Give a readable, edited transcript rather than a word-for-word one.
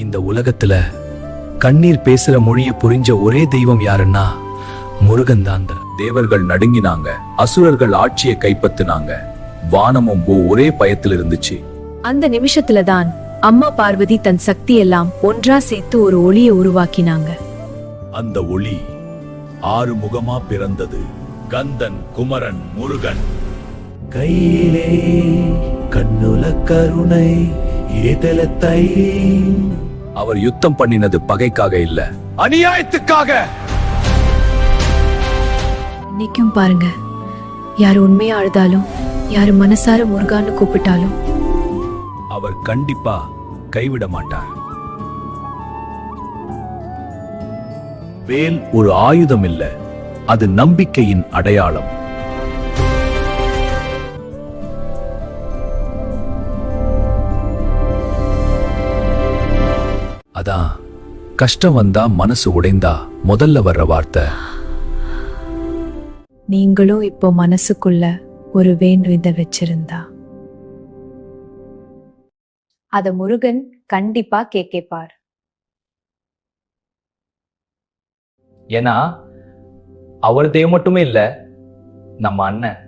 இந்த உலகத்துல கண்ணீர் பேசுற மொழிய புரிஞ்ச ஒரே தெய்வம் யாருன்னா முருகன் தான். தேவர்கள் நடுங்கினாங்க, அசுரர்கள் ஆட்சியை கைப்பற்றினாங்க, வானமும் ஒரே பயத்தில் இருந்துச்சு. அந்த நிமிஷத்துலதான் அம்மா பார்வதி தன் சக்தி எல்லாம் ஒன்றா சேர்த்து ஒரு ஒளியை உருவாக்கினாங்க. அந்த ஒளி ஆறு முகமா பிறந்தது. கந்தன், குமரன், முருகன். கையிலே கண்ணுல கருணை ஏதலத்தை. அவர் யுத்தம் பண்ணினது பகைக்காக இல்ல, அநியாயத்துக்காக. இன்னைக்கும் பாருங்க, யாரு உண்மையா அழுதாலும், யாரு மனசார முருகான்னு கூப்பிட்டாலும் அவர் கண்டிப்பா கைவிட மாட்டார். வேல் ஒரு ஆயுதம் இல்ல, அது நம்பிக்கையின் அடையாளம். அதான் கஷ்டம் வந்தா, மனசு உடைந்தா முதல்ல வர்ற வார்த்தை. நீங்களும் இப்போ மனசுக்குள்ள ஒரு வேண்டுத வச்சிருந்தா அத முருகன் கண்டிப்பா கேட்பார். ஏன்னா அவர் தெய்வம் மட்டுமே இல்ல, நம்ம அண்ணன்.